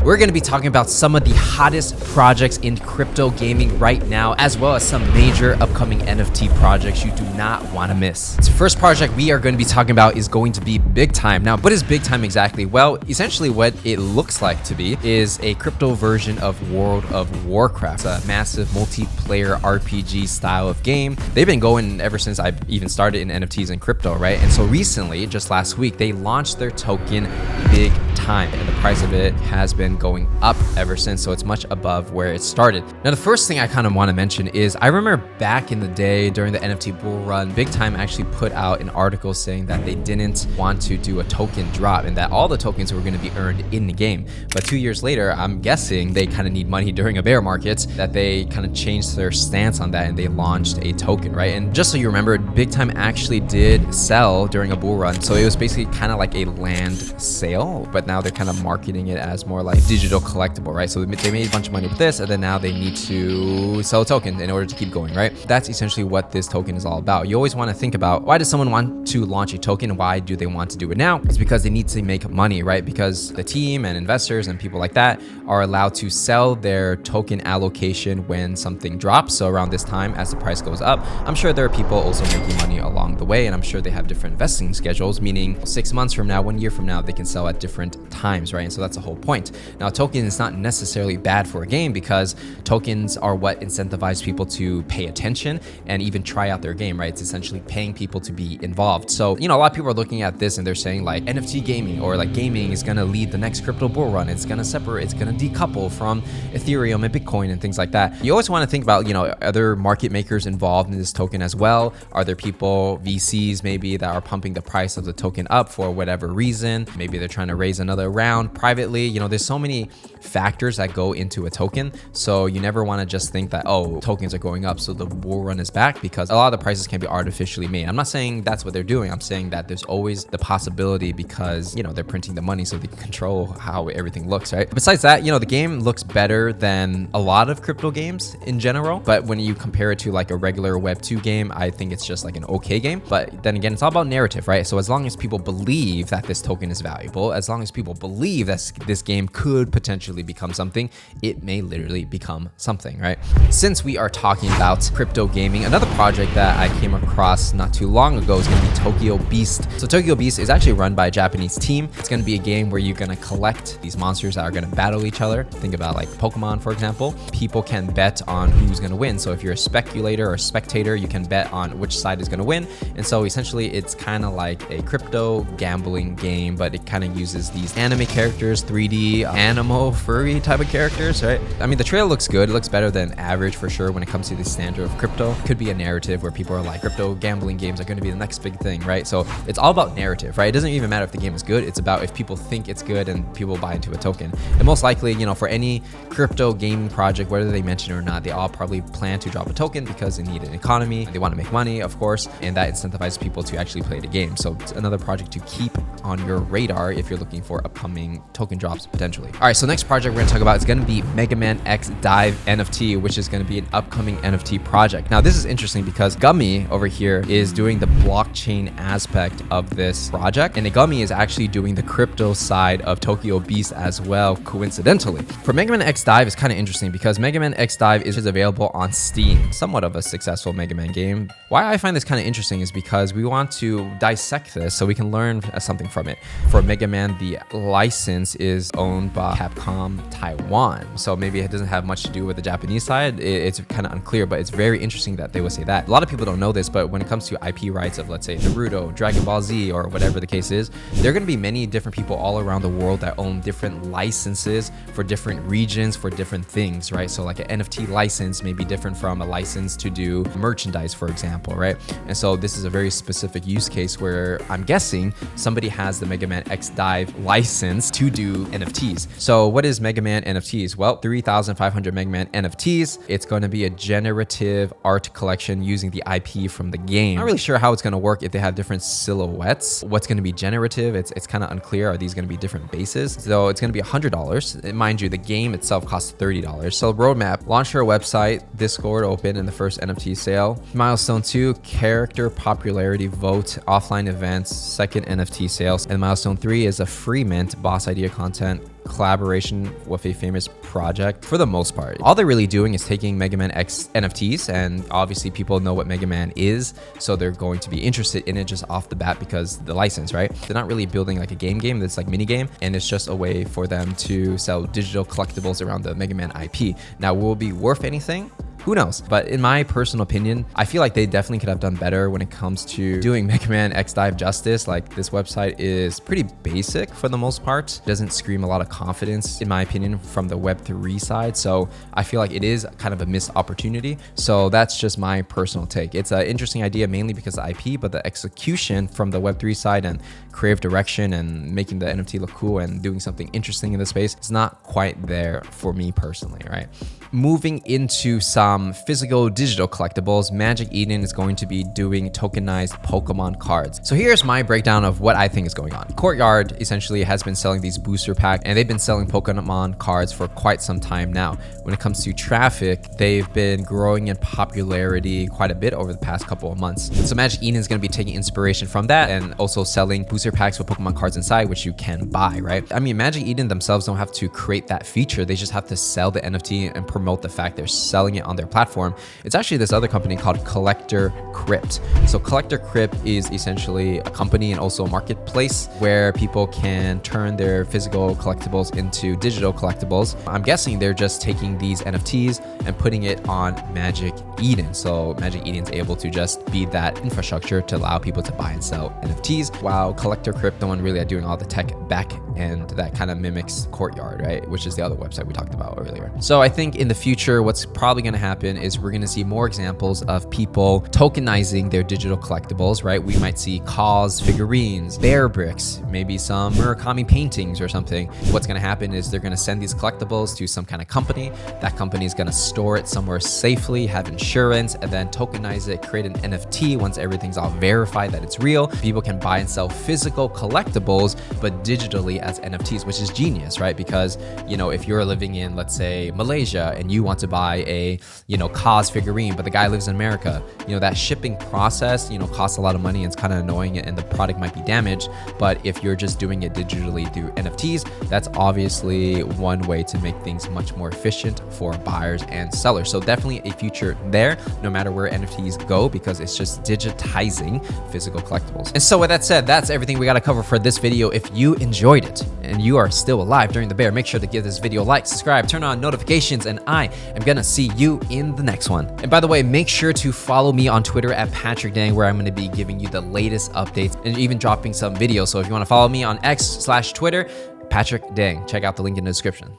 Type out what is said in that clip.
we're going to be talking about some of the hottest projects in crypto gaming right now, as well as some major upcoming NFT projects you do not want to miss. The first project we are going to be talking about is going to be Big Time. Now, what is Big Time exactly? Well, essentially what it looks like to be is a crypto version of World of Warcraft. It's a massive multiplayer RPG style of game. They've been going ever since I even started in NFTs and crypto, right? And so recently, just last week, they launched their token Big Time, and the price of it has been going up ever since, so it's much above where it started. Now, the first thing I kind of want to mention is I remember back in the day during the NFT bull run, Big Time actually put out an article saying that they didn't want to do a token drop and that all the tokens were going to be earned in the game. But 2 years later, I'm guessing they kind of need money during a bear market, that they kind of changed their stance on that and they launched a token, right? And just so you remember, Big Time actually did sell during a bull run, so it was basically kind of like a land sale, but now they're kind of marketing it as more like digital collectible, right? So they made a bunch of money with this, and then now they need to sell a token in order to keep going, right? That's essentially what this token is all about. You always want to think about, why does someone want to launch a token and why do they want to do it now? It's because they need to make money, right? Because the team and investors and people like that are allowed to sell their token allocation when something drops. So around this time, as the price goes up, I'm sure there are people also making money along the way, and I'm sure they have different investing schedules, meaning 6 months from now, 1 year from now, they can sell at different times, right? And so that's the whole point. Now, token is not necessarily bad for a game because tokens are what incentivize people to pay attention and even try out their game, right? It's essentially paying people to be involved. So, a lot of people are looking at this and they're saying like NFT gaming or like gaming is going to lead the next crypto bull run. It's going to separate, it's going to decouple from Ethereum and Bitcoin and things like that. You always want to think about, other market makers involved in this token as well. Are there people, VCs maybe, that are pumping the price of the token up for whatever reason? Maybe they're trying to raise another round privately. There's so many factors that go into a token. So you never want to just think that, oh, tokens are going up, so the bull run is back, because a lot of the prices can be artificially made. I'm not saying that's what they're doing. I'm saying that there's always the possibility because, they're printing the money so they can control how everything looks, right? Besides that, the game looks better than a lot of crypto games in general. But when you compare it to like a regular Web 2 game, I think it's just like an okay game. But then again, it's all about narrative, right? So as long as people believe that this token is valuable, as long as people believe that this game could potentially become something, it may literally become something, right? Since we are talking about crypto gaming, another project that I came across not too long ago is going to be TokyoBeast. So TokyoBeast is actually run by a Japanese team. It's going to be a game where you're going to collect these monsters that are going to battle each other. Think about like Pokemon, for example. People can bet on who's going to win. So if you're a speculator or a spectator, you can bet on which side is going to win. And so essentially it's kind of like a crypto gambling game, but it kind of uses these anime characters, 3D, animal, furry type of characters, right? I mean, the trailer looks good. It looks better than average for sure when it comes to the standard of crypto. It could be a narrative where people are like, crypto gambling games are going to be the next big thing, right? So it's all about narrative, right? It doesn't even matter if the game is good. It's about if people think it's good and people buy into a token. And most likely, for any crypto gaming project, whether they mention it or not, they all probably plan to drop a token because they need an economy. They want to make money, of course, and that incentivizes people to actually play the game. So it's another project to keep on your radar if you're looking for upcoming token drops potentially. All right, so next project we're going to talk about is going to be Megaman DiVE NFT, which is going to be an upcoming NFT project. Now, this is interesting because Gummy over here is doing the blockchain aspect of this project, and Gummy is actually doing the crypto side of TokyoBeast as well, coincidentally. For Megaman DiVE, it's kind of interesting because Megaman DiVE is available on Steam, somewhat of a successful Mega Man game. Why I find this kind of interesting is because we want to dissect this so we can learn something from it. For Mega Man, the license is owned by Capcom Taiwan, so maybe it doesn't have much to do with the Japanese side. It's kind of unclear, but it's very interesting that they would say that. A lot of people don't know this, but when it comes to IP rights of, let's say, Naruto, Dragon Ball Z, or whatever the case is, there are going to be many different people all around the world that own different licenses for different regions for different things, right? So like an NFT license may be different from a license to do merchandise, for example, right? And so this is a very specific use case where I'm guessing somebody has the Megaman DiVE license to do NFTs. So what is Megaman NFTs? Well, 3,500 Megaman NFTs. It's going to be a generative art collection using the IP from the game. Not really sure how it's going to work if they have different silhouettes. What's going to be generative? It's kind of unclear. Are these going to be different bases? So it's going to be $100. Mind you, the game itself costs $30. So roadmap, launch your website, Discord open in the first NFT sale. Milestone 2, character popularity vote, offline events, second NFT sale. sales. And milestone 3 is a free mint, boss idea content, collaboration with a famous project. For the most part, all they're really doing is taking Megaman X NFTs, and obviously people know what Megaman is, so they're going to be interested in it just off the bat because the license, right? They're not really building like a game that's like mini game, and it's just a way for them to sell digital collectibles around the Megaman IP. Now, will it be worth anything? Who knows? But in my personal opinion, I feel like they definitely could have done better when it comes to doing Megaman X DiVE justice. Like, this website is pretty basic for the most part. It doesn't scream a lot of confidence, in my opinion, from the Web3 side. So I feel like it is kind of a missed opportunity. So that's just my personal take. It's an interesting idea mainly because of the IP, but the execution from the Web3 side and creative direction and making the NFT look cool and doing something interesting in the space is not quite there for me personally, right? Moving into some physical digital collectibles, Magic Eden is going to be doing tokenized Pokemon cards. So here's my breakdown of what I think is going on. Courtyard essentially has been selling these booster packs, and they've been selling Pokemon cards for quite some time now. When it comes to traffic, they've been growing in popularity quite a bit over the past couple of months. So Magic Eden is going to be taking inspiration from that and also selling booster packs with Pokemon cards inside, which you can buy, right? I mean, Magic Eden themselves don't have to create that feature. They just have to sell the NFT and promote the fact they're selling it on their platform. It's actually this other company called Collector Crypt. So Collector Crypt is essentially a company and also a marketplace where people can turn their physical collectibles into digital collectibles. I'm guessing they're just taking these NFTs and putting it on Magic Eden. So Magic Eden is able to just be that infrastructure to allow people to buy and sell NFTs, while Collector Crypt, the one really doing all the tech back end that kind of mimics Courtyard, right? Which is the other website we talked about earlier. So I think in the future, what's probably going to happen is we're going to see more examples of people tokenizing their digital collectibles, right? We might see KAWS figurines, bear bricks, maybe some Murakami paintings or something. What's going to happen is they're going to send these collectibles to some kind of company. That company is going to store it somewhere safely, have insurance, and then tokenize it, create an NFT. Once everything's all verified that it's real, people can buy and sell physical collectibles, but digitally as NFTs, which is genius, right? Because, you know, if you're living in, let's say, Malaysia and you want to buy a, you know, KAWS figurine, but the guy lives in America, you know, that shipping process, you know, costs a lot of money and it's kind of annoying and the product might be damaged. But if you're just doing it digitally through NFTs, that's obviously one way to make things much more efficient for buyers and sellers. So definitely a future there, no matter where NFTs go, because it's just digitizing physical collectibles. And so with that said, that's everything we got to cover for this video. If you enjoyed it and you are still alive during the bear, make sure to give this video a like, subscribe, turn on notifications, and I am gonna see you in the next one. And by the way, make sure to follow me on Twitter at Patrick Dang, where I'm gonna be giving you the latest updates and even dropping some videos. So if you wanna follow me on X/Twitter, Patrick Dang, check out the link in the description.